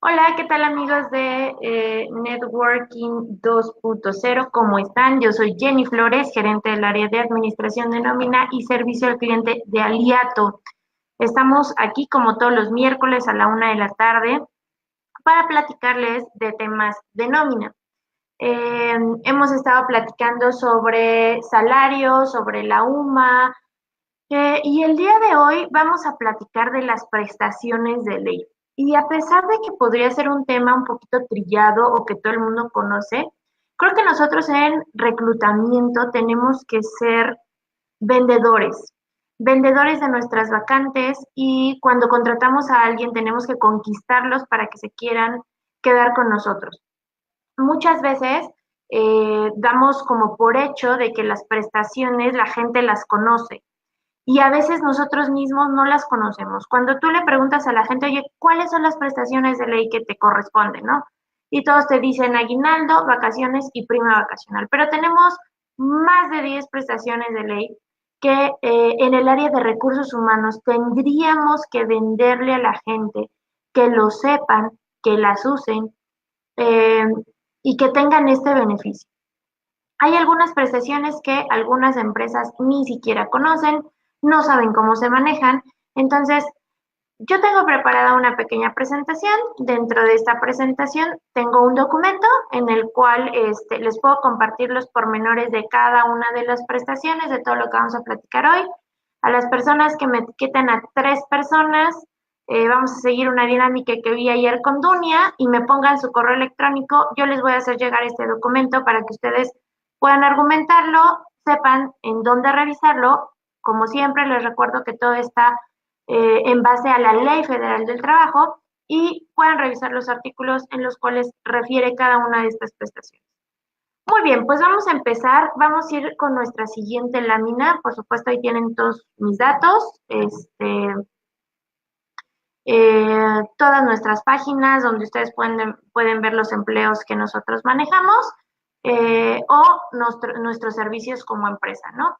Hola, ¿qué tal amigos de Networking 2.0? ¿Cómo están? Yo soy Jenny Flores, gerente del área de administración de nómina y servicio al cliente de Aliato. Estamos aquí como todos los miércoles a la 1 de la tarde para platicarles de temas de nómina. Hemos estado platicando sobre salarios, sobre la UMA, y el día de hoy vamos a platicar de las prestaciones de ley. Y a pesar de que podría ser un tema un poquito trillado o que todo el mundo conoce, creo que nosotros en reclutamiento tenemos que ser vendedores, vendedores de nuestras vacantes, y cuando contratamos a alguien tenemos que conquistarlos para que se quieran quedar con nosotros. Muchas veces damos como por hecho de que las prestaciones la gente las conoce y a veces nosotros mismos no las conocemos. Cuando tú le preguntas a la gente, oye, ¿cuáles son las prestaciones de ley que te corresponden, no? Y todos te dicen aguinaldo, vacaciones y prima vacacional. Pero tenemos más de 10 prestaciones de ley que en el área de recursos humanos tendríamos que venderle a la gente, que lo sepan, que las usen, eh, y que tengan este beneficio. Hay algunas prestaciones que algunas empresas ni siquiera conocen, no saben cómo se manejan. Entonces, yo tengo preparada una pequeña presentación. Dentro de esta presentación tengo un documento en el cual les puedo compartir los pormenores de cada una de las prestaciones, de todo lo que vamos a platicar hoy. A las personas que me etiqueten a 3 personas, vamos a seguir una dinámica que vi ayer con Dunia y me pongan su correo electrónico. Yo les voy a hacer llegar este documento para que ustedes puedan argumentarlo, sepan en dónde revisarlo. Como siempre, les recuerdo que todo está en base a la Ley Federal del Trabajo y puedan revisar los artículos en los cuales refiere cada una de estas prestaciones. Muy bien, pues vamos a empezar. Vamos a ir con nuestra siguiente lámina. Por supuesto, ahí tienen todos mis datos, todas nuestras páginas donde ustedes pueden ver los empleos que nosotros manejamos, o nuestros servicios como empresa, ¿no?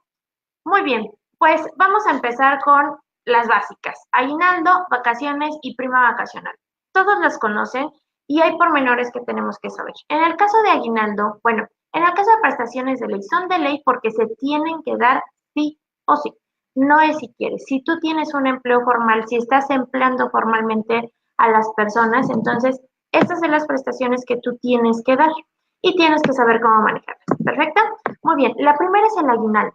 Muy bien, pues vamos a empezar con las básicas: aguinaldo, vacaciones y prima vacacional. Todos las conocen y hay pormenores que tenemos que saber. En el caso de aguinaldo, bueno, en el caso de prestaciones de ley, son de ley porque se tienen que dar sí o sí. No es si quieres. Si tú tienes un empleo formal, si estás empleando formalmente a las personas, entonces estas son las prestaciones que tú tienes que dar y tienes que saber cómo manejarlas. ¿Perfecto? Muy bien, la primera es el aguinaldo.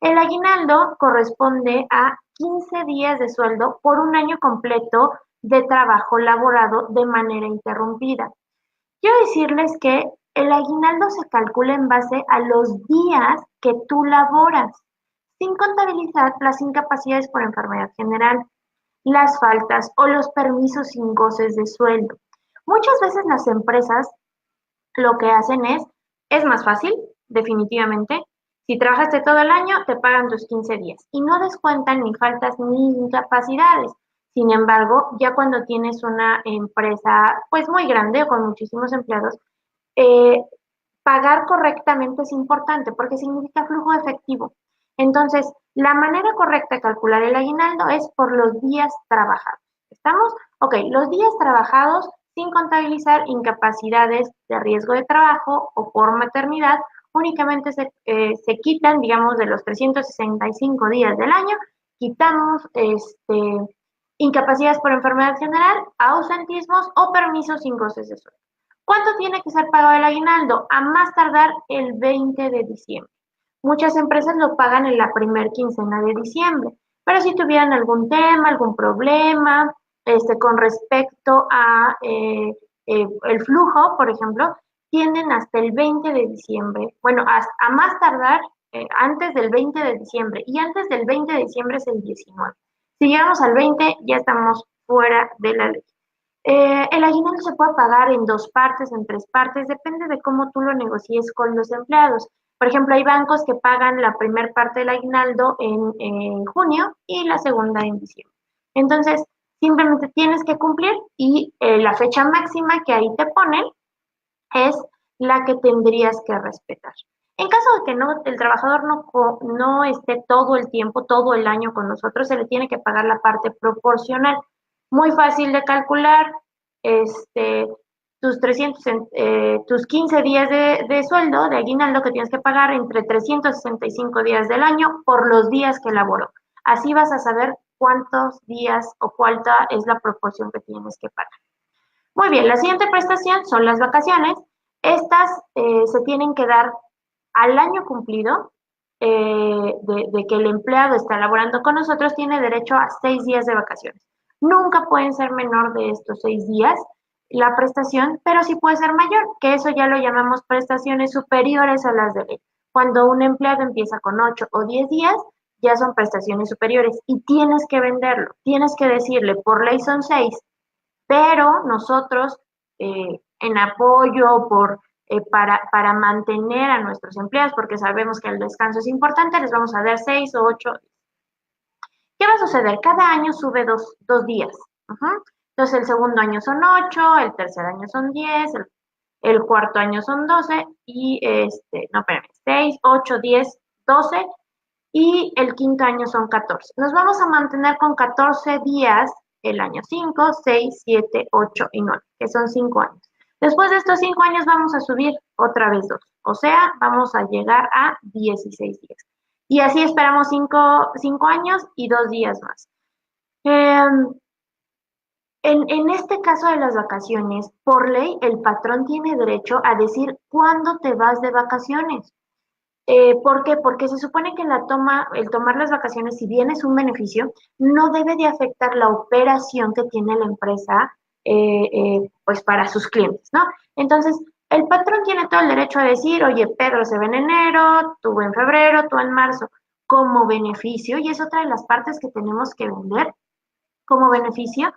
El aguinaldo corresponde a 15 días de sueldo por un año completo de trabajo laborado de manera interrumpida. Quiero decirles que el aguinaldo se calcula en base a los días que tú laboras, sin contabilizar las incapacidades por enfermedad general, las faltas o los permisos sin goces de sueldo. Muchas veces las empresas lo que hacen es más fácil, definitivamente. Si trabajaste todo el año, te pagan tus 15 días y no descuentan ni faltas ni incapacidades. Sin embargo, ya cuando tienes una empresa pues muy grande o con muchísimos empleados, eh, pagar correctamente es importante porque significa flujo efectivo. Entonces, la manera correcta de calcular el aguinaldo es por los días trabajados. ¿Estamos? Ok, los días trabajados sin contabilizar incapacidades de riesgo de trabajo o por maternidad, únicamente se quitan, digamos, de los 365 días del año, quitamos incapacidades por enfermedad general, ausentismos o permisos sin goces de sueldo. ¿Cuánto tiene que ser pagado el aguinaldo? A más tardar el 20 de diciembre. Muchas empresas lo pagan en la primer quincena de diciembre, pero si tuvieran algún tema, algún problema, con respecto a el flujo, por ejemplo, tienen hasta el 20 de diciembre, bueno, a más tardar antes del 20 de diciembre, y antes del 20 de diciembre es el 19. Si llegamos al 20, ya estamos fuera de la ley. El aguinaldo se puede pagar en 2 partes, en 3 partes, depende de cómo tú lo negocies con los empleados. Por ejemplo, hay bancos que pagan la primera parte del aguinaldo en junio y la segunda en diciembre. Entonces, simplemente tienes que cumplir y la fecha máxima que ahí te ponen es la que tendrías que respetar. En caso de que no, el trabajador no esté todo el tiempo, todo el año con nosotros, se le tiene que pagar la parte proporcional. Muy fácil de calcular. este, tus 15 días de sueldo, de aguinaldo que tienes que pagar entre 365 días del año por los días que laboró. Así vas a saber cuántos días o cuánta es la proporción que tienes que pagar. Muy bien, la siguiente prestación son las vacaciones. Estas se tienen que dar al año cumplido de que el empleado está laborando con nosotros, tiene derecho a 6 días de vacaciones. Nunca pueden ser menor de estos 6 días la prestación, pero sí puede ser mayor, que eso ya lo llamamos prestaciones superiores a las de ley. Cuando un empleado empieza con 8 o 10 días, ya son prestaciones superiores y tienes que venderlo, tienes que decirle, por ley son 6, pero nosotros en apoyo para mantener a nuestros empleados, porque sabemos que el descanso es importante, les vamos a dar 6 o 8. ¿Qué va a suceder? Cada año sube dos días. Entonces el segundo año son 8, el tercer año son 10, el cuarto año son 12 y no, espérame, 6, 8, 10, 12 y el quinto año son 14. Nos vamos a mantener con 14 días el año 5, 6, 7, 8 y 9, que son 5 años. Después de estos 5 años vamos a subir otra vez 2, o sea, vamos a llegar a 16 días. Y así esperamos 5 años y 2 días más. En este caso de las vacaciones, por ley, el patrón tiene derecho a decir cuándo te vas de vacaciones. ¿Por qué? Porque se supone que el tomar las vacaciones, si bien es un beneficio, no debe de afectar la operación que tiene la empresa, pues para sus clientes, ¿no? Entonces, el patrón tiene todo el derecho a decir, oye, Pedro se ve en enero, tú en febrero, tú en marzo, como beneficio, y es otra de las partes que tenemos que vender como beneficio.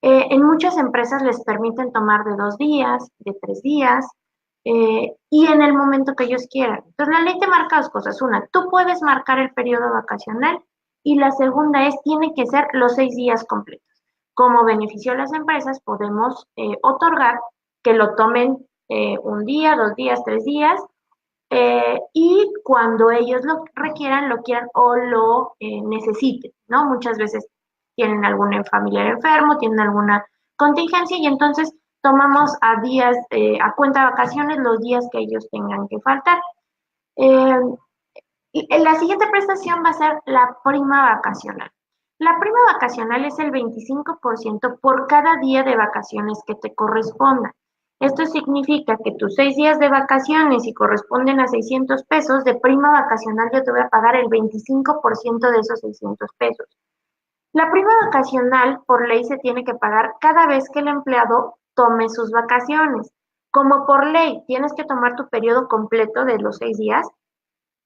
En muchas empresas les permiten tomar de 2 días, de 3 días, y en el momento que ellos quieran. Entonces, la ley te marca dos cosas. Una, tú puedes marcar el periodo vacacional y la segunda es, tiene que ser los 6 días completos. Como beneficio a las empresas, podemos otorgar que lo tomen un día, 2 días, 3 días, y cuando ellos lo requieran, lo quieran o lo necesiten, ¿no? Muchas veces tienen algún familiar enfermo, tienen alguna contingencia y entonces tomamos a cuenta de vacaciones los días que ellos tengan que faltar. Eh, la siguiente prestación va a ser la prima vacacional. La prima vacacional es el 25% por cada día de vacaciones que te corresponda. Esto significa que tus 6 días de vacaciones, si corresponden a 600 pesos, de prima vacacional yo te voy a pagar el 25% de esos 600 pesos. La prima vacacional, por ley, se tiene que pagar cada vez que el empleado tome sus vacaciones. Como por ley tienes que tomar tu periodo completo de los 6 días,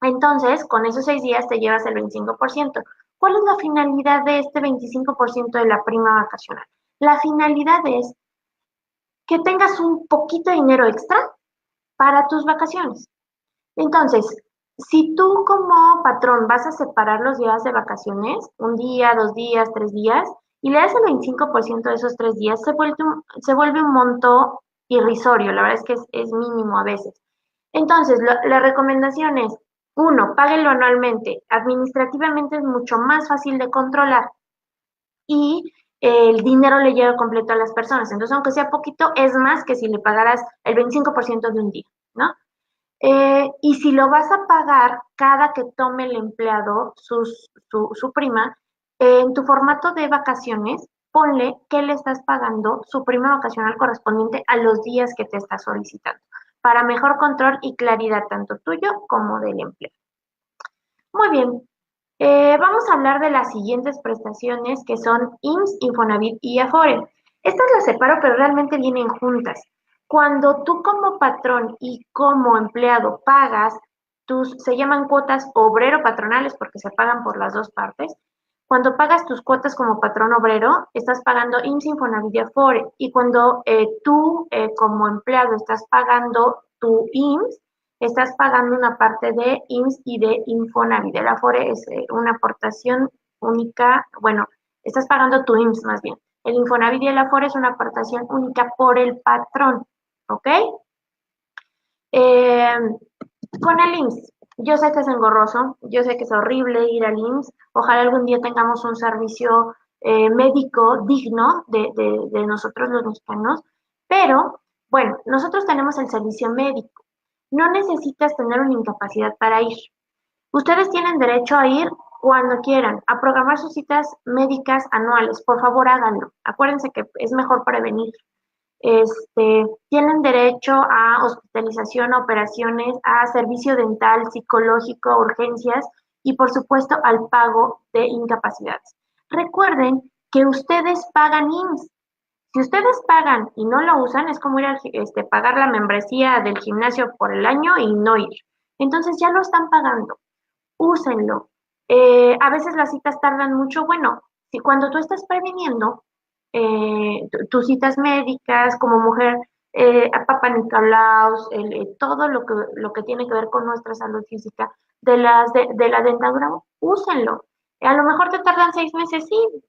entonces con esos 6 días te llevas el 25%. ¿Cuál es la finalidad de este 25% de la prima vacacional? La finalidad es que tengas un poquito de dinero extra para tus vacaciones. Entonces, si tú como patrón vas a separar los días de vacaciones, un día, 2 días, 3 días, y le das el 25% de esos 3 días, se vuelve un monto irrisorio, la verdad es que es mínimo a veces. Entonces, la recomendación es, uno, páguenlo anualmente. Administrativamente es mucho más fácil de controlar y el dinero le llega completo a las personas. Entonces, aunque sea poquito, es más que si le pagaras el 25% de un día, ¿no? Y si lo vas a pagar cada que tome el empleado su prima, en tu formato de vacaciones, ponle que le estás pagando su prima vacacional correspondiente a los días que te está solicitando, para mejor control y claridad tanto tuyo como del empleado. Muy bien, vamos a hablar de las siguientes prestaciones que son IMSS, Infonavit y Afore. Estas las separo, pero realmente vienen juntas. Cuando tú como patrón y como empleado pagas se llaman cuotas obrero-patronales porque se pagan por las dos partes. Cuando pagas tus cuotas como patrón obrero, estás pagando IMSS, Infonavit y Afore. Y cuando tú como empleado estás pagando tu IMSS, estás pagando una parte de IMSS y de Infonavit. El Afore es una aportación única, bueno, estás pagando tu IMSS más bien. El Infonavit y el Afore es una aportación única por el patrón, ¿ok? Eh, con el IMSS, yo sé que es engorroso, yo sé que es horrible ir al IMSS, ojalá algún día tengamos un servicio médico digno de nosotros los mexicanos, pero bueno, nosotros tenemos el servicio médico. No necesitas tener una incapacidad para ir. Ustedes tienen derecho a ir cuando quieran, a programar sus citas médicas anuales. Por favor, háganlo. Acuérdense que es mejor prevenir. Tienen derecho a hospitalización, a operaciones, a servicio dental, psicológico, a urgencias y por supuesto al pago de incapacidades. Recuerden que ustedes pagan IMSS. Si ustedes pagan y no lo usan, es como ir a pagar la membresía del gimnasio por el año y no ir. Entonces ya lo están pagando, úsenlo. A veces las citas tardan mucho. Bueno, si cuando tú estás previniendo tus citas médicas como mujer, a Papa Nicolaus, todo lo que tiene que ver con nuestra salud física, de la dentadura, úsenlo. A lo mejor te tardan 6 meses, sí,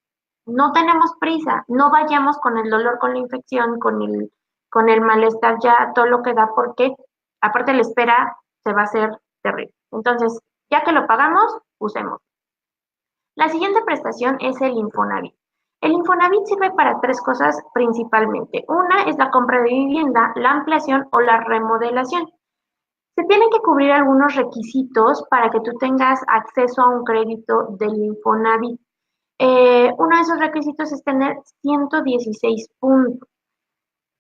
no tenemos prisa, no vayamos con el dolor, con la infección, con el malestar ya, todo lo que da, porque aparte la espera se va a hacer terrible. Entonces, ya que lo pagamos, usemos. La siguiente prestación es el Infonavit. El Infonavit sirve para tres cosas principalmente. Una es la compra de vivienda, la ampliación o la remodelación. Se tienen que cubrir algunos requisitos para que tú tengas acceso a un crédito del Infonavit. Uno de esos requisitos es tener 116 puntos,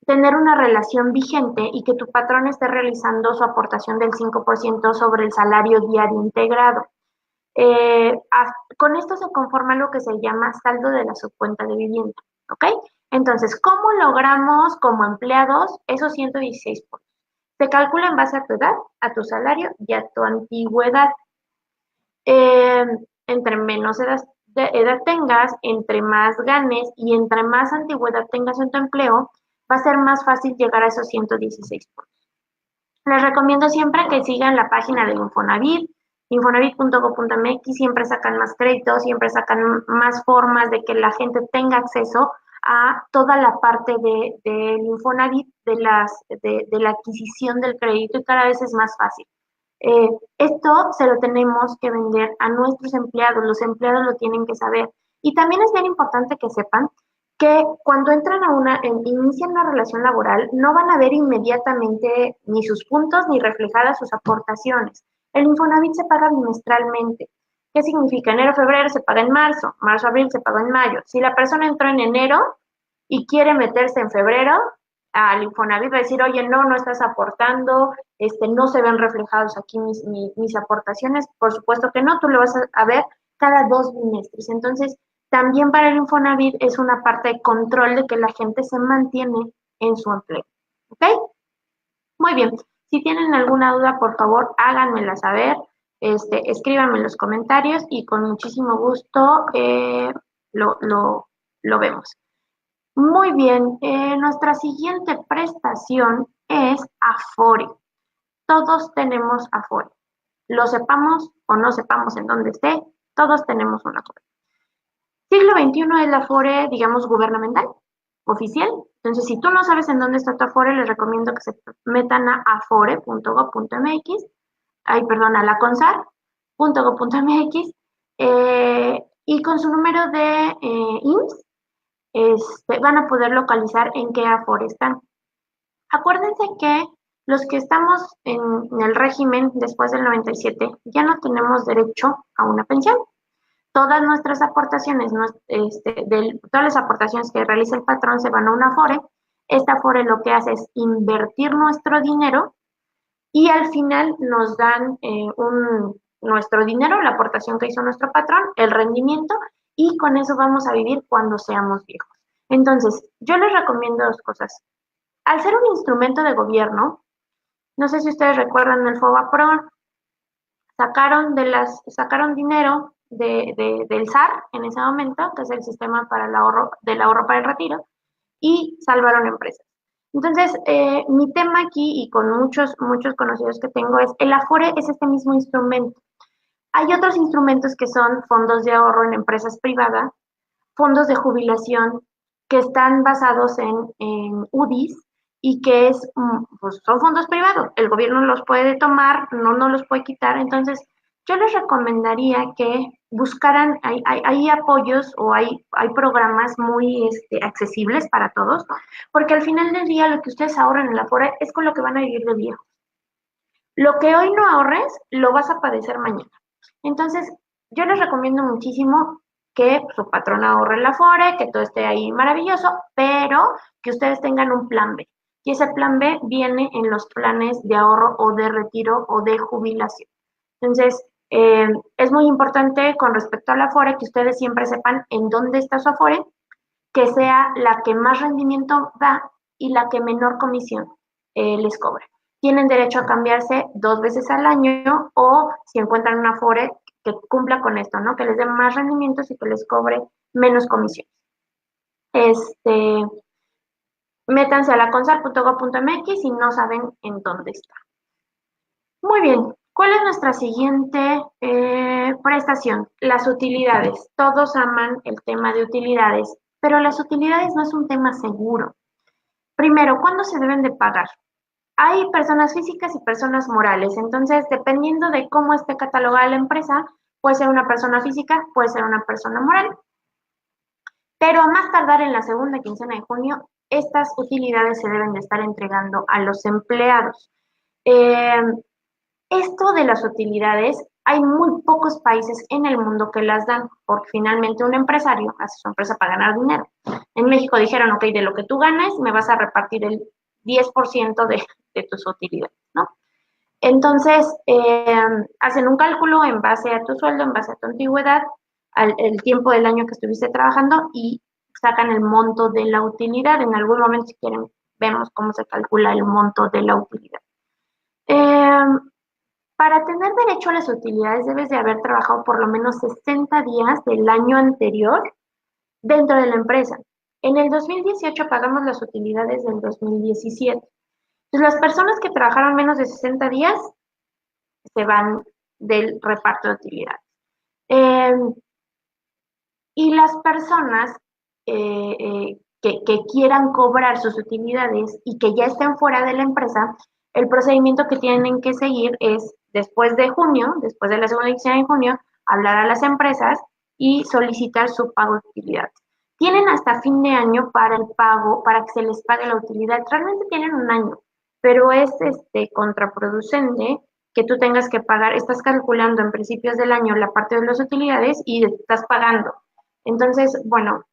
tener una relación vigente y que tu patrón esté realizando su aportación del 5% sobre el salario diario integrado. Con esto se conforma lo que se llama saldo de la subcuenta de vivienda, ¿ok? Entonces, ¿cómo logramos como empleados esos 116 puntos? Se calcula en base a tu edad, a tu salario y a tu antigüedad. Eh, Entre menos edad tengas, entre más ganes y entre más antigüedad tengas en tu empleo, va a ser más fácil llegar a esos 116 puntos. Les recomiendo siempre que sigan la página del Infonavit, infonavit.gov.mx, siempre sacan más créditos, siempre sacan más formas de que la gente tenga acceso a toda la parte del Infonavit, de la adquisición del crédito y cada vez es más fácil. Esto se lo tenemos que vender a nuestros empleados, los empleados lo tienen que saber. Y también es bien importante que sepan que cuando entran inician una relación laboral, no van a ver inmediatamente ni sus puntos ni reflejadas sus aportaciones. El Infonavit se paga bimestralmente. ¿Qué significa? Enero, febrero se paga en marzo, marzo, abril se paga en mayo. Si la persona entró en enero y quiere meterse en febrero, al Infonavit va a decir, oye, no estás aportando, no se ven reflejados aquí mis aportaciones. Por supuesto que no, tú lo vas a ver cada 2 bimestres. Entonces, también para el Infonavit es una parte de control de que la gente se mantiene en su empleo. ¿Ok? Muy bien. Si tienen alguna duda, por favor, háganmela saber. Escríbanme en los comentarios y con muchísimo gusto lo vemos. Muy bien. Nuestra siguiente prestación es Afore. Todos tenemos Afore. Lo sepamos o no sepamos en dónde esté, todos tenemos una Afore. Siglo XXI es la Afore, digamos, gubernamental, oficial. Entonces, si tú no sabes en dónde está tu Afore, les recomiendo que se metan a afore.gov.mx, a la consar.gov.mx, y con su número de IMSS van a poder localizar en qué Afore están. Acuérdense que los que estamos en el régimen después del 97 ya no tenemos derecho a una pensión. Todas nuestras aportaciones, todas las aportaciones que realiza el patrón se van a una Afore. Esta Afore lo que hace es invertir nuestro dinero y al final nos dan nuestro dinero, la aportación que hizo nuestro patrón, el rendimiento, y con eso vamos a vivir cuando seamos viejos. Entonces, yo les recomiendo dos cosas. Al ser un instrumento de gobierno, no sé si ustedes recuerdan el FOBAPROA, sacaron dinero del SAR en ese momento, que es el sistema para del ahorro para el retiro, y salvaron empresas. Entonces, mi tema aquí, y con muchos conocidos que tengo, es el Afore es este mismo instrumento. Hay otros instrumentos que son fondos de ahorro en empresas privadas, fondos de jubilación que están basados en UDIs y que pues son fondos privados. El gobierno los puede tomar, no los puede quitar. Entonces, yo les recomendaría que buscaran, hay apoyos o hay programas muy accesibles para todos, porque al final del día lo que ustedes ahorren en la Afore es con lo que van a vivir de viejo. Lo que hoy no ahorres, lo vas a padecer mañana. Entonces, yo les recomiendo muchísimo que su patrón ahorre en la Afore, que todo esté ahí maravilloso, pero que ustedes tengan un plan B. Y ese plan B viene en los planes de ahorro o de retiro o de jubilación. Entonces, es muy importante con respecto a la Afore que ustedes siempre sepan en dónde está su Afore, que sea la que más rendimiento da y la que menor comisión les cobre. Tienen derecho a cambiarse 2 veces al año o si encuentran una Afore que cumpla con esto, ¿no? Que les dé más rendimientos y que les cobre menos comisión. Métanse a la consal.gov.mx si no saben en dónde está. Muy bien, ¿cuál es nuestra siguiente prestación? Las utilidades. Todos aman el tema de utilidades, pero las utilidades no es un tema seguro. Primero, ¿cuándo se deben de pagar? Hay personas físicas y personas morales, entonces dependiendo de cómo esté catalogada la empresa, puede ser una persona física, puede ser una persona moral, pero a más tardar en la segunda quincena de junio, estas utilidades se deben de estar entregando a los empleados. Eh, Esto de las utilidades, hay muy pocos países en el mundo que las dan, porque finalmente un empresario hace su empresa para ganar dinero. En México dijeron, ok, de lo que tú ganes, me vas a repartir el 10% de tus utilidades, ¿no? Entonces, hacen un cálculo en base a tu sueldo, en base a tu antigüedad, el tiempo del año que estuviste trabajando y sacan el monto de la utilidad. En algún momento, si quieren, vemos cómo se calcula el monto de la utilidad. Eh, para tener derecho a las utilidades debes de haber trabajado por lo menos 60 días del año anterior dentro de la empresa. En el 2018 pagamos las utilidades del 2017. Entonces, las personas que trabajaron menos de 60 días se van del reparto de utilidades. Eh, y las personas que quieran cobrar sus utilidades y que ya estén fuera de la empresa, el procedimiento que tienen que seguir es después de junio, después de la segunda quincena de junio, hablar a las empresas y solicitar su pago de utilidades. Tienen hasta fin de año para el pago, para que se les pague la utilidad. Realmente tienen un año, pero es contraproducente que tú tengas que pagar, estás calculando en principios del año la parte de las utilidades y estás pagando. Entonces, bueno,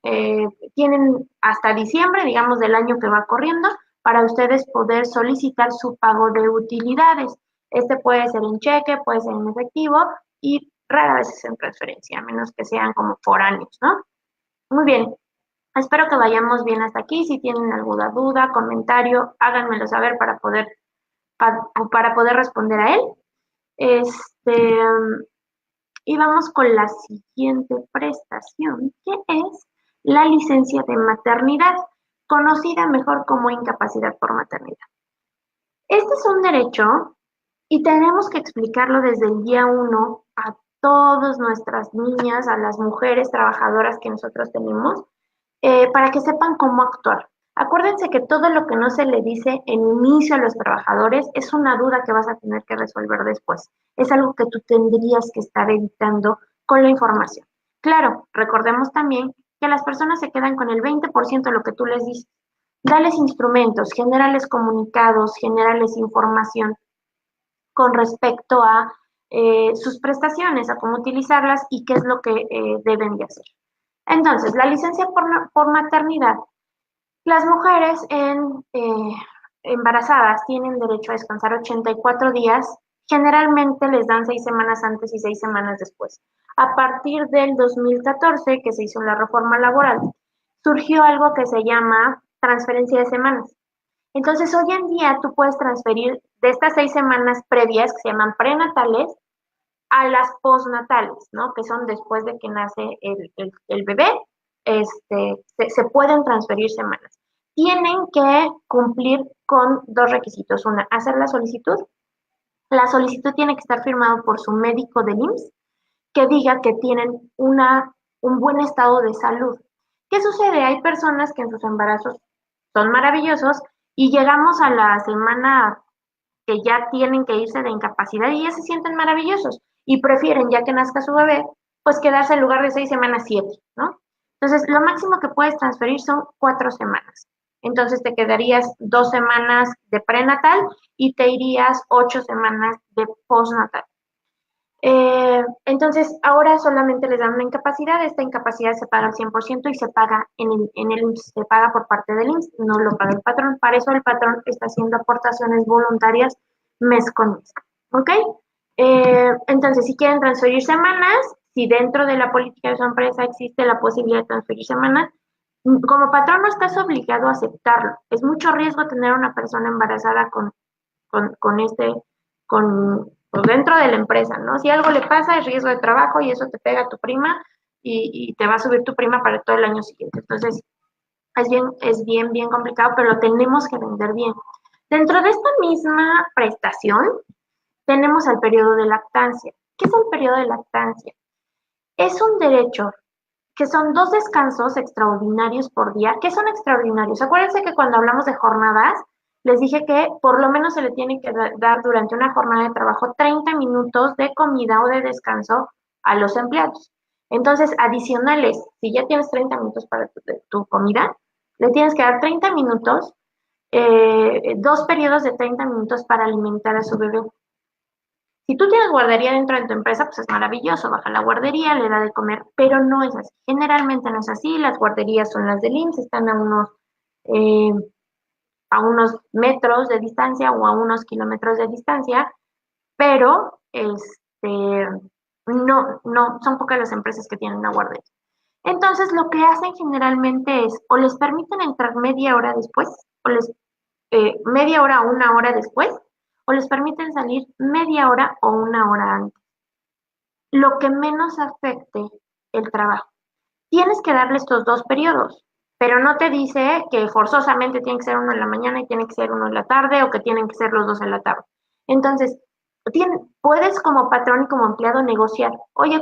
tienen hasta diciembre, digamos, del año que va corriendo, para ustedes poder solicitar su pago de utilidades. Este puede ser en cheque, puede ser en efectivo y rara vez es en transferencia, a menos que sean como foráneos, ¿no? Muy bien, espero que vayamos bien hasta aquí. Si tienen alguna duda, comentario, háganmelo saber para poder responder a él. Y vamos con la siguiente prestación, que es la licencia de maternidad, conocida mejor como incapacidad por maternidad. Este es un derecho y tenemos que explicarlo desde el día 1 a todas nuestras niñas, a las mujeres trabajadoras que nosotros tenemos, para que sepan cómo actuar. Acuérdense que todo lo que no se le dice en inicio a los trabajadores es una duda que vas a tener que resolver después. Es algo que tú tendrías que estar evitando con la información. Claro, recordemos también que las personas se quedan con el 20% de lo que tú les dices. Dales instrumentos, generales comunicados, generales información con respecto a sus prestaciones, a cómo utilizarlas y qué es lo que deben de hacer. Entonces, la licencia por maternidad. Las mujeres embarazadas tienen derecho a descansar 84 días. Generalmente les dan 6 semanas antes y 6 semanas después. A partir del 2014, que se hizo la reforma laboral, surgió algo que se llama transferencia de semanas. Entonces, hoy en día tú puedes transferir de estas 6 semanas previas, que se llaman prenatales, a las postnatales, ¿no? Que son después de que nace el bebé, se pueden transferir semanas. Tienen que cumplir con 2 requisitos. Una, hacer la solicitud. La solicitud tiene que estar firmada por su médico del IMSS, que diga que tienen un buen estado de salud. ¿Qué sucede? Hay personas que en sus embarazos son maravillosos y llegamos a la semana que ya tienen que irse de incapacidad y ya se sienten maravillosos. y prefieren, ya que nazca su bebé, pues quedarse en lugar de 6 semanas, 7, ¿no? Entonces, lo máximo que puedes transferir son 4 semanas. Entonces, te quedarías 2 semanas de prenatal y te irías 8 semanas de postnatal. Entonces, ahora solamente les dan una incapacidad. Esta incapacidad se paga al 100% y se paga en el IMSS, se paga por parte del IMSS, no lo paga el patrón. Para eso el patrón está haciendo aportaciones voluntarias mes con mes. ¿Ok? Entonces, si quieren transferir semanas, si dentro de la política de su empresa existe la posibilidad de transferir semanas, como patrón no estás obligado a aceptarlo. Es mucho riesgo tener a una persona embarazada con este, pues dentro de la empresa, ¿no? Si algo le pasa, es riesgo de trabajo y eso te pega a tu prima y te va a subir tu prima para todo el año siguiente. Entonces, bien complicado, pero lo tenemos que vender bien. Dentro de esta misma prestación, tenemos el periodo de lactancia. ¿Qué es el periodo de lactancia? Es un derecho que son 2 descansos extraordinarios por día. ¿Qué son extraordinarios? Acuérdense que cuando hablamos de jornadas, les dije que por lo menos se le tiene que dar durante una jornada de trabajo 30 minutos de comida o de descanso a los empleados. Entonces, adicionales, si ya tienes 30 minutos para tu comida, le tienes que dar 30 minutos, 2 periodos de 30 minutos para alimentar a su bebé. Si tú tienes guardería dentro de tu empresa, pues es maravilloso, baja la guardería, le da de comer, pero no es así. Generalmente no es así, las guarderías son las del IMSS, están eh, a unos metros de distancia o a unos kilómetros de distancia, pero no, son pocas las empresas que tienen una guardería. Entonces, lo que hacen generalmente es, o les permiten entrar media hora después, o les media hora o una hora después, o les permiten salir media hora o una hora antes. Lo que menos afecte el trabajo. Tienes que darle estos 2 periodos, pero no te dice que forzosamente tiene que ser uno en la mañana y tiene que ser uno en la tarde o que tienen que ser los dos en la tarde. Entonces, puedes como patrón y como empleado negociar. Oye,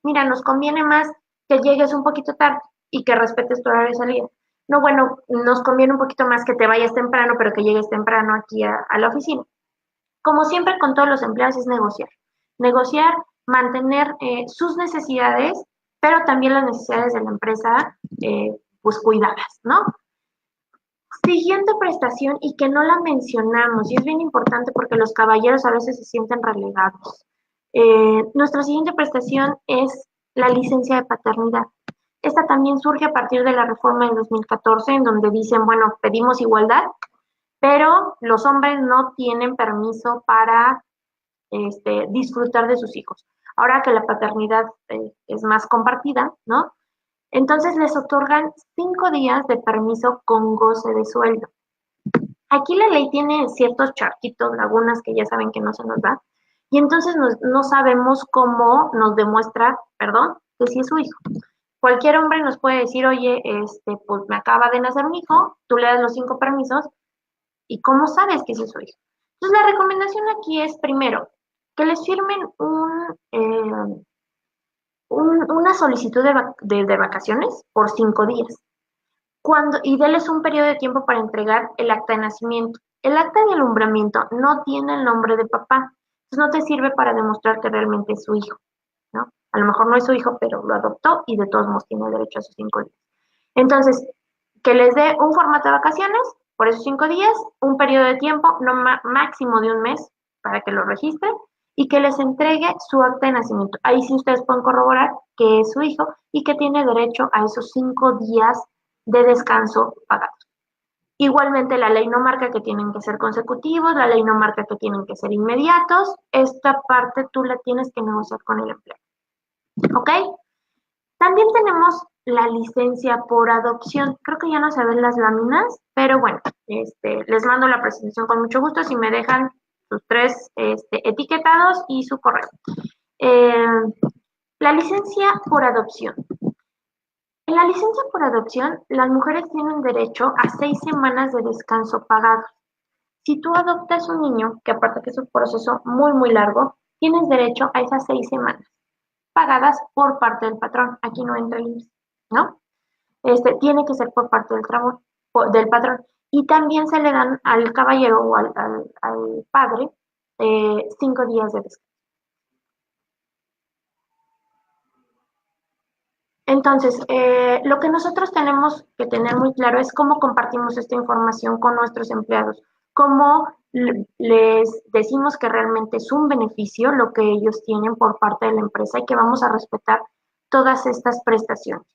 mira, nos conviene más que llegues un poquito tarde y que respetes tu horario de salida. No, bueno, nos conviene un poquito más que te vayas temprano, pero que llegues temprano aquí a la oficina. Como siempre con todos los empleados es negociar. Negociar, mantener sus necesidades, pero también las necesidades de la empresa, pues cuidadas, ¿no? Siguiente prestación y que no la mencionamos, y es bien importante porque los caballeros a veces se sienten relegados. Nuestra siguiente prestación es la licencia de paternidad. Esta también surge a partir de la reforma de 2014, en donde dicen, bueno, pedimos igualdad, pero los hombres no tienen permiso para disfrutar de sus hijos. Ahora que la paternidad es más compartida, ¿no? Entonces les otorgan 5 días de permiso con goce de sueldo. Aquí la ley tiene ciertos charquitos, lagunas que ya saben que no se nos da, y entonces no sabemos cómo nos demuestra, perdón, que sí es su hijo. Cualquier hombre nos puede decir, oye, pues me acaba de nacer un hijo, tú le das los 5 permisos, ¿y cómo sabes que sí es su hijo? Entonces la recomendación aquí es, primero, que les firmen una solicitud de vacaciones por 5 días. Y denles un periodo de tiempo para entregar el acta de nacimiento. El acta de alumbramiento no tiene el nombre de papá, entonces no te sirve para demostrar que realmente es su hijo, ¿no? A lo mejor no es su hijo, pero lo adoptó y de todos modos tiene derecho a sus 5 días. Entonces, que les dé un formato de vacaciones por esos 5 días, un periodo de tiempo, no máximo de un mes, para que lo registren y que les entregue su acta de nacimiento. Ahí sí ustedes pueden corroborar que es su hijo y que tiene derecho a esos 5 días de descanso pagados. Igualmente, la ley no marca que tienen que ser consecutivos, la ley no marca que tienen que ser inmediatos. Esta parte tú la tienes que negociar con el empleado. ¿Ok? También tenemos la licencia por adopción. Creo que ya no se ven las láminas, pero bueno, les mando la presentación con mucho gusto si me dejan sus 3 etiquetados y su correo. Eh, la licencia por adopción. En la licencia por adopción, las mujeres tienen derecho a 6 semanas de descanso pagado. Si tú adoptas un niño, que aparte que es un proceso muy largo, tienes derecho a esas 6 semanas pagadas por parte del patrón. Aquí no entra el IMSS, ¿no? Tiene que ser por parte del patrón. Y también se le dan al caballero o al padre 5 días de descanso. Entonces, lo que nosotros tenemos que tener muy claro es cómo compartimos esta información con nuestros empleados, cómo les decimos que realmente es un beneficio lo que ellos tienen por parte de la empresa y que vamos a respetar todas estas prestaciones.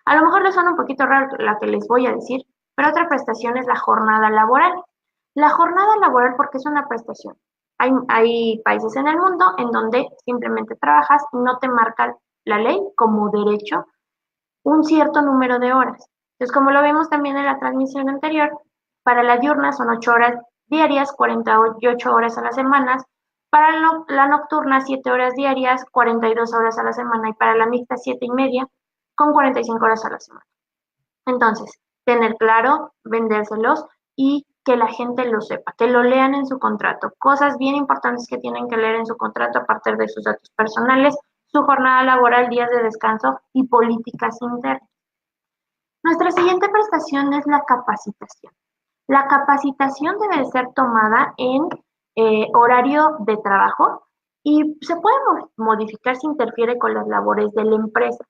A lo mejor les suena un poquito raro la que les voy a decir, pero otra prestación es la jornada laboral. La jornada laboral, porque es una prestación. Hay países en el mundo en donde simplemente trabajas y no te marca la ley como derecho un cierto número de horas. Entonces, como lo vimos también en la transmisión anterior, para la diurna son 8 horas diarias, 48 horas a la semana, para la nocturna 7 horas diarias, 42 horas a la semana y para la mixta 7 y media con 45 horas a la semana. Entonces, tener claro, vendérselos y que la gente lo sepa, que lo lean en su contrato. Cosas bien importantes que tienen que leer en su contrato a partir de sus datos personales, su jornada laboral, días de descanso y políticas internas. Nuestra siguiente prestación es la capacitación. La capacitación debe ser tomada en horario de trabajo y se puede modificar si interfiere con las labores de la empresa,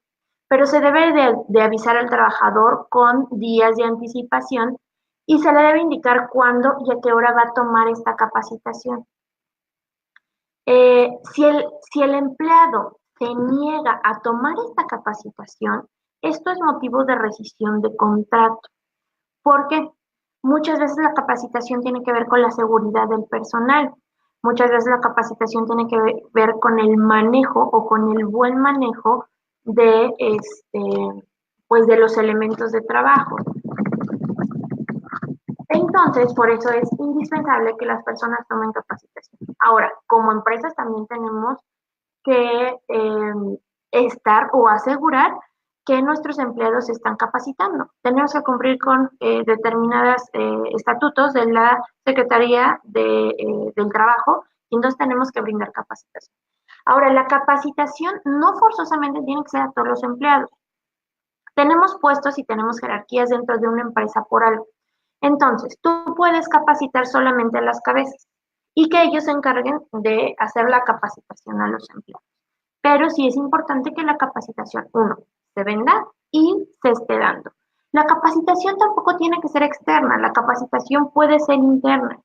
pero se debe de avisar al trabajador con días de anticipación y se le debe indicar cuándo y a qué hora va a tomar esta capacitación. Si el empleado se niega a tomar esta capacitación, esto es motivo de rescisión de contrato, porque muchas veces la capacitación tiene que ver con la seguridad del personal, muchas veces la capacitación tiene que ver con el manejo o con el buen manejo de, pues de los elementos de trabajo. Entonces, por eso es indispensable que las personas tomen capacitación. Ahora, como empresas también tenemos que estar o asegurar que nuestros empleados se están capacitando. Tenemos que cumplir con determinados estatutos de la Secretaría del Trabajo y entonces tenemos que brindar capacitación. Ahora, la capacitación no forzosamente tiene que ser a todos los empleados. Tenemos puestos y tenemos jerarquías dentro de una empresa por algo. Entonces, tú puedes capacitar solamente a las cabezas y que ellos se encarguen de hacer la capacitación a los empleados. Pero sí es importante que la capacitación, uno, se venda y se esté dando. La capacitación tampoco tiene que ser externa, la capacitación puede ser interna.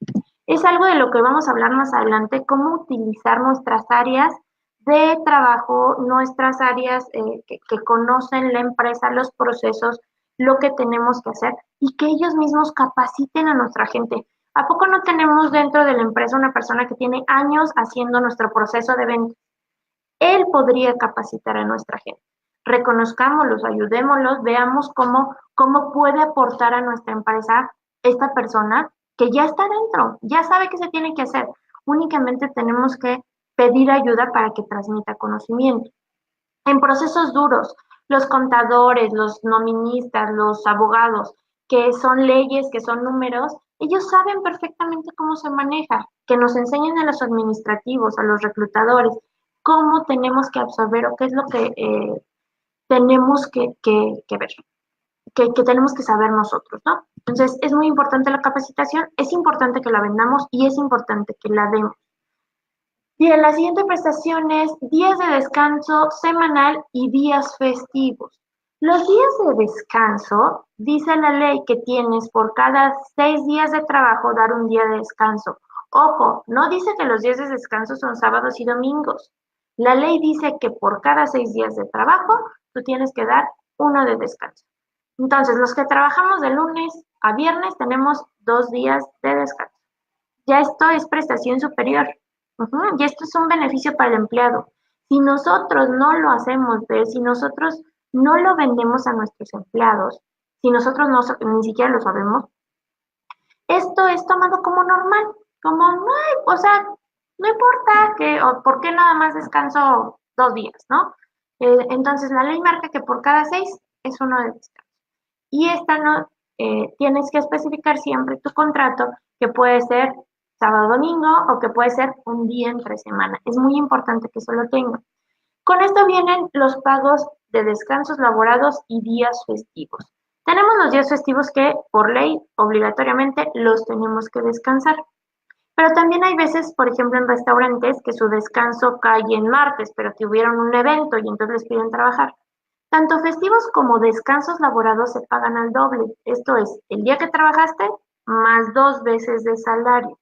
Es algo de lo que vamos a hablar más adelante, cómo utilizar nuestras áreas de trabajo, nuestras áreas que conocen la empresa, los procesos, lo que tenemos que hacer y que ellos mismos capaciten a nuestra gente. ¿A poco no tenemos dentro de la empresa una persona que tiene años haciendo nuestro proceso de venta? Él podría capacitar a nuestra gente. Reconozcámoslos, ayudémoslos, veamos cómo puede aportar a nuestra empresa esta persona que ya está dentro, ya sabe qué se tiene que hacer. Únicamente tenemos que pedir ayuda para que transmita conocimiento. En procesos duros, los contadores, los noministas, los abogados, que son leyes, que son números, ellos saben perfectamente cómo se maneja, que nos enseñen a los administrativos, a los reclutadores, cómo tenemos que absorber o qué es lo que tenemos que ver, que tenemos que saber nosotros, ¿no? Entonces, es muy importante la capacitación, es importante que la vendamos y es importante que la demos. Bien, la siguiente prestación es días de descanso semanal y días festivos. Los días de descanso, dice la ley que tienes por cada 6 días de trabajo dar un día de descanso. Ojo, no dice que los días de descanso son sábados y domingos. La ley dice que por cada 6 días de trabajo tú tienes que dar uno de descanso. Entonces, los que trabajamos de lunes a viernes tenemos 2 días de descanso. Ya esto es prestación superior. Y esto es un beneficio para el empleado. Si nosotros no lo hacemos ver, si nosotros no lo vendemos a nuestros empleados, si nosotros ni siquiera lo sabemos, esto es tomado como normal, como, no, o sea, no importa que, o por qué nada más descanso 2 días, ¿no? Entonces la ley marca que por cada 6 es uno de descanso. Y esta no, tienes que especificar siempre tu contrato, que puede ser sábado domingo o que puede ser un día entre semana. Es muy importante que eso lo tengan. Con esto vienen los pagos de descansos laborados y días festivos. Tenemos los días festivos que por ley obligatoriamente los tenemos que descansar. Pero también hay veces, por ejemplo, en restaurantes que su descanso cae en martes, pero tuvieron un evento y entonces les piden trabajar. Tanto festivos como descansos laborados se pagan al doble. Esto es, el día que trabajaste más 2 veces de salario,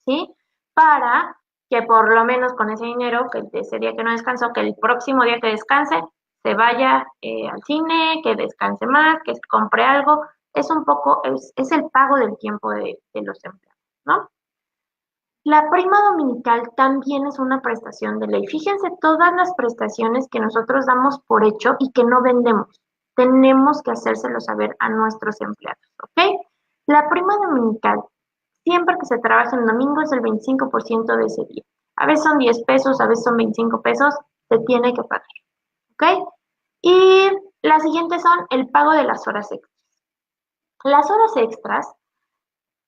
¿sí? Para que por lo menos con ese dinero, que ese día que no descansó, que el próximo día que descanse, se vaya al cine, que descanse más, que compre algo. Es un poco, es el pago del tiempo de los empleados, ¿no? La prima dominical también es una prestación de ley. Fíjense todas las prestaciones que nosotros damos por hecho y que no vendemos. Tenemos que hacérselo saber a nuestros empleados, ¿ok? La prima dominical, siempre que se trabaja en domingo, es el 25% de ese día. A veces son 10 pesos, a veces son 25 pesos, se tiene que pagar, ¿ok? Y las siguientes son el pago de las horas extras. Las horas extras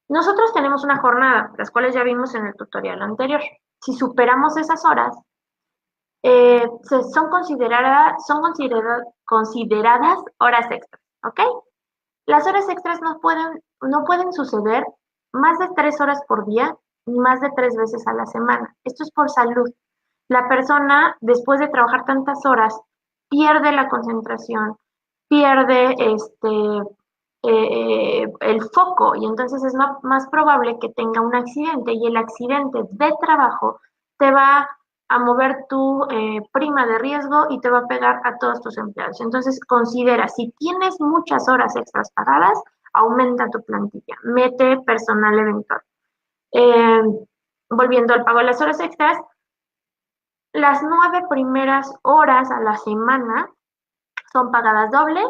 nosotros tenemos una jornada, las cuales ya vimos en el tutorial anterior. Si superamos esas horas, consideradas horas extras, ¿ok? Las horas extras no pueden suceder más de 3 horas por día ni más de 3 veces a la semana. Esto es por salud. La persona, después de trabajar tantas horas, pierde la concentración, pierde el foco y entonces es más probable que tenga un accidente y el accidente de trabajo te va a mover tu prima de riesgo y te va a pegar a todos tus empleados. Entonces considera, si tienes muchas horas extras pagadas, aumenta tu plantilla, mete personal eventual. Eh, Volviendo al pago de las horas extras, las 9 primeras horas a la semana son pagadas dobles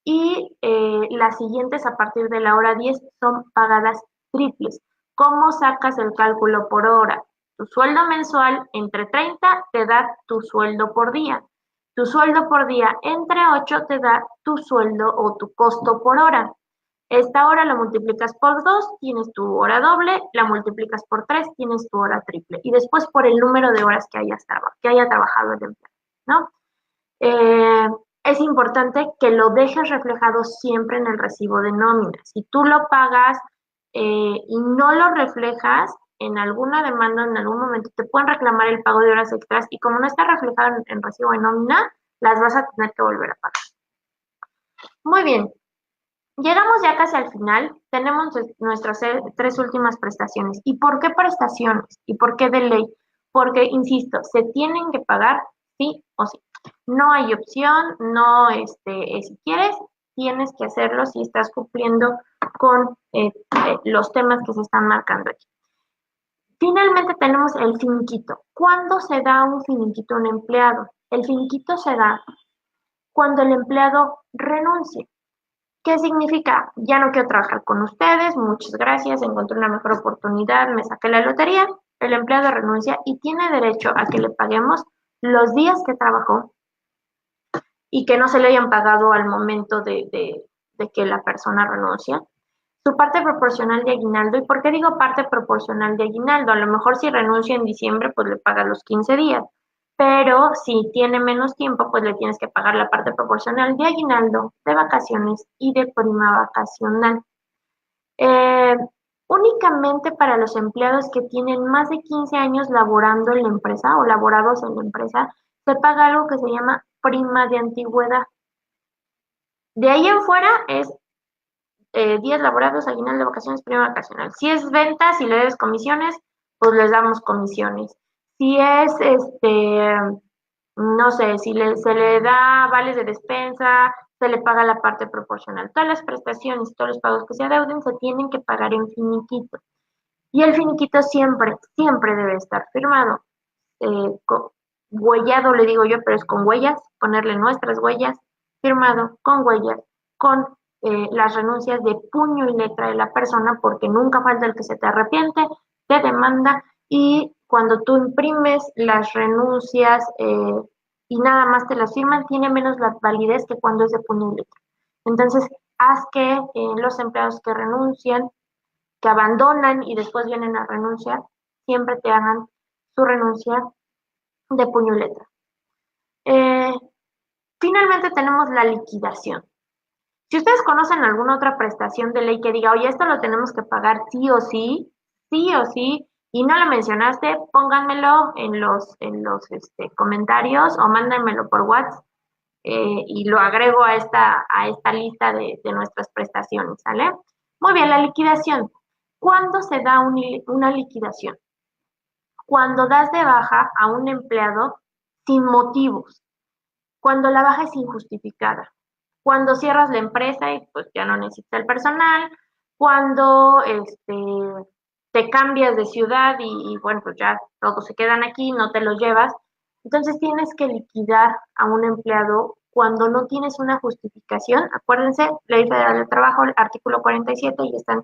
y las siguientes a partir de la hora 10 son pagadas triples. ¿Cómo sacas el cálculo por hora? Tu sueldo mensual entre 30 te da tu sueldo por día. Tu sueldo por día entre 8 te da tu sueldo o tu costo por hora. Esta hora la multiplicas por 2, tienes tu hora doble, la multiplicas por 3, tienes tu hora triple. Y después por el número de horas que haya trabajado el empleado, ¿no? Eh, es importante que lo dejes reflejado siempre en el recibo de nómina. Si tú lo pagas y no lo reflejas en alguna demanda, en algún momento te pueden reclamar el pago de horas extras y como no está reflejado en recibo de nómina, las vas a tener que volver a pagar. Muy bien, llegamos ya casi al final. Tenemos nuestras 3 últimas prestaciones. ¿Y por qué prestaciones? ¿Y por qué de ley? Porque, insisto, se tienen que pagar sí o sí. No hay opción, no, si quieres, tienes que hacerlo si estás cumpliendo con los temas que se están marcando aquí. Finalmente tenemos el finiquito. ¿Cuándo se da un finiquito a un empleado? El finiquito se da cuando el empleado renuncia. ¿Qué significa? Ya no quiero trabajar con ustedes, muchas gracias, encontré una mejor oportunidad, me saqué la lotería, el empleado renuncia y tiene derecho a que le paguemos los días que trabajó y que no se le hayan pagado al momento de que la persona renuncia. Su parte proporcional de aguinaldo. ¿Y por qué digo parte proporcional de aguinaldo? A lo mejor si renuncia en diciembre, pues le paga los 15 días. Pero si tiene menos tiempo, pues le tienes que pagar la parte proporcional de aguinaldo, de vacaciones y de prima vacacional. Eh, Únicamente para los empleados que tienen más de 15 años laborando en la empresa o laborados en la empresa, se paga algo que se llama prima de antigüedad. De ahí en fuera es días laborados, aguinaldo de vacaciones, prima vacacional. Si es venta, si le debes comisiones, pues les damos comisiones. Si es, no sé, si se le da vales de despensa, se le paga la parte proporcional. Todas las prestaciones, todos los pagos que se adeuden se tienen que pagar en finiquito. Y el finiquito siempre, siempre debe estar firmado. Huellado le digo yo, pero es con huellas, ponerle nuestras huellas, firmado con huellas, con las renuncias de puño y letra de la persona, porque nunca falta el que se te arrepiente, te demanda y cuando tú imprimes las renuncias y nada más te las firman, tiene menos la validez que cuando es de puño y letra. Entonces, haz que los empleados que renuncian, que abandonan y después vienen a renunciar, siempre te hagan su renuncia de puño y letra. Eh, Finalmente tenemos la liquidación. Si ustedes conocen alguna otra prestación de ley que diga, oye, esto lo tenemos que pagar sí o sí, y no lo mencionaste, pónganmelo en los comentarios o mándenmelo por WhatsApp y lo agrego a esta lista de nuestras prestaciones, ¿sale? Muy bien, la liquidación. ¿Cuándo se da una liquidación? Cuando das de baja a un empleado sin motivos, cuando la baja es injustificada, cuando cierras la empresa y pues ya no necesitas el personal, cuando te cambias de ciudad y bueno, pues ya todos se quedan aquí, no te los llevas. Entonces tienes que liquidar a un empleado cuando no tienes una justificación. Acuérdense, Ley Federal del Trabajo, el artículo 47, y están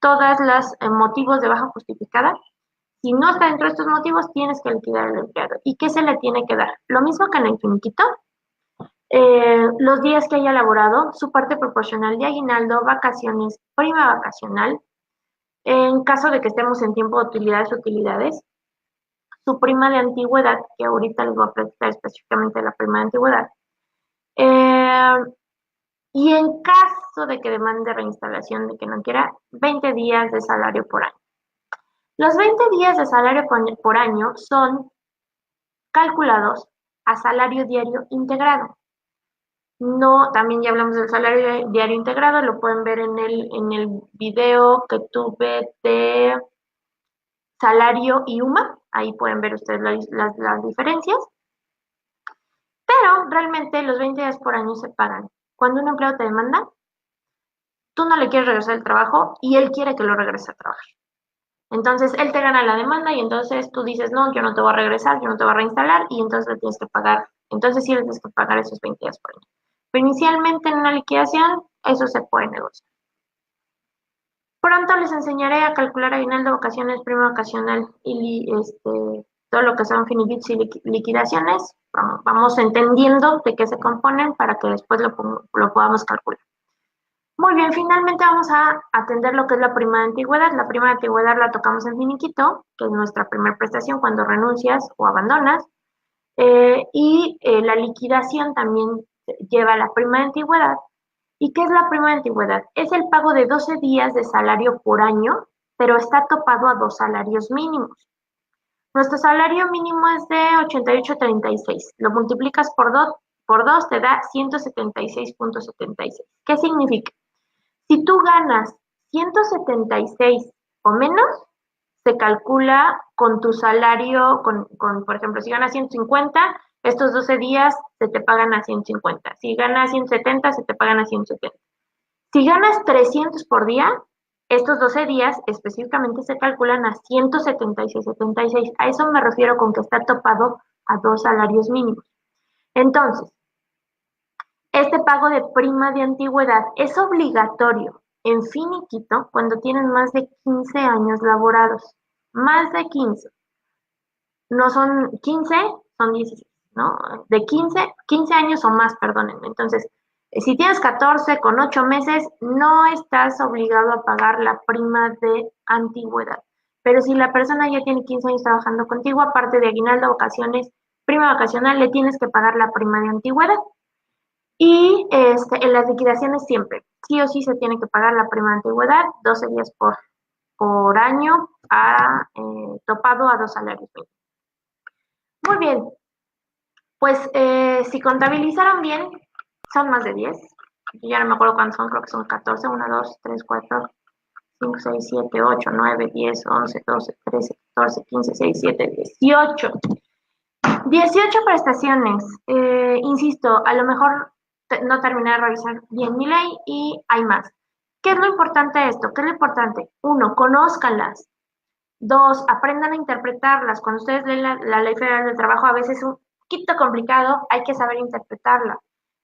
todas las motivos de baja justificada. Si no está dentro de estos motivos, tienes que liquidar al empleado. ¿Y qué se le tiene que dar? Lo mismo que en el finiquito, los días que haya laborado, su parte proporcional de aguinaldo, vacaciones, prima vacacional, en caso de que estemos en tiempo de utilidades, su prima de antigüedad, que ahorita les voy a platicar específicamente de la prima de antigüedad, eh, y en caso de que demande reinstalación de que no quiera, 20 días de salario por año. Los 20 días de salario por año son calculados a salario diario integrado. No, también ya hablamos del salario diario integrado, lo pueden ver en el video que tuve de salario y UMA, ahí pueden ver ustedes las diferencias, pero realmente los 20 días por año se pagan. Cuando un empleado te demanda, tú no le quieres regresar el trabajo y él quiere que lo regrese a trabajar. Entonces él te gana la demanda y entonces tú dices, no, yo no te voy a regresar, yo no te voy a reinstalar y entonces le tienes que pagar, entonces sí le tienes que pagar esos 20 días por año. Pero inicialmente en una liquidación, eso se puede negociar. Pronto les enseñaré a calcular aguinaldo, vacaciones, prima vacacional y todo lo que son finiquits y liquidaciones. Vamos entendiendo de qué se componen para que después lo podamos calcular. Muy bien, finalmente vamos a atender lo que es la prima de antigüedad. La prima de antigüedad la tocamos en finiquito, que es nuestra primera prestación cuando renuncias o abandonas. La liquidación también lleva la prima de antigüedad. ¿Y qué es la prima de antigüedad? Es el pago de 12 días de salario por año, pero está topado a 2 salarios mínimos. Nuestro salario mínimo es de 88.36. Lo multiplicas por 2 te da 176.76. ¿Qué significa? Si tú ganas 176 o menos, se calcula con tu salario, por ejemplo, si ganas 150, estos 12 días se te pagan a 150. Si ganas 170, se te pagan a 170. Si ganas 300 por día, estos 12 días específicamente se calculan a 176.76. A eso me refiero con que está topado a 2 salarios mínimos. Entonces, este pago de prima de antigüedad es obligatorio en finiquito cuando tienen más de 15 años laborados. Más de 15. No son 15, son 16, ¿no? De 15 años o más, perdónenme. Entonces, si tienes 14 con 8 meses, no estás obligado a pagar la prima de antigüedad. Pero si la persona ya tiene 15 años trabajando contigo, aparte de aguinaldo, vacaciones, prima vacacional, le tienes que pagar la prima de antigüedad. Y en las liquidaciones siempre, sí o sí se tiene que pagar la prima de antigüedad, 12 días por año, topado a 2 salarios mínimos. Muy bien, pues si contabilizaron bien, son más de 10. Yo ya no me acuerdo cuántos son, creo que son 14, 1, 2, 3, 4, 5, 6, 7, 8, 9, 10, 11, 12, 13, 14, 15, 16, 17, 18. 18 prestaciones. Insisto, a lo mejor no terminé de revisar bien mi ley y hay más. ¿Qué es lo importante de esto? ¿Qué es lo importante? 1, conózcanlas. 2, aprendan a interpretarlas. Cuando ustedes leen la Ley Federal del Trabajo, a veces es un poquito complicado, hay que saber interpretarla.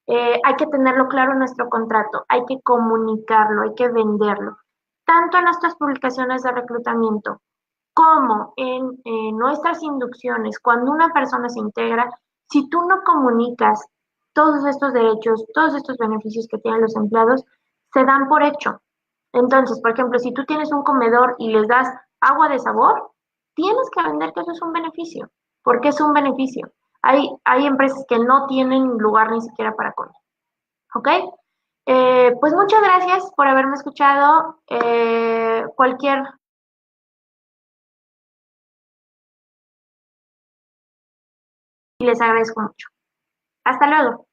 Hay que tenerlo claro en nuestro contrato, hay que comunicarlo, hay que venderlo. Tanto en nuestras publicaciones de reclutamiento como en nuestras inducciones, cuando una persona se integra, si tú no comunicas todos estos derechos, todos estos beneficios que tienen los empleados, se dan por hecho. Entonces, por ejemplo, si tú tienes un comedor y les das agua de sabor, tienes que vender que eso es un beneficio, porque es un beneficio. Hay empresas que no tienen lugar ni siquiera para comer. ¿Ok? Pues muchas gracias por haberme escuchado. Y les agradezco mucho. Hasta luego.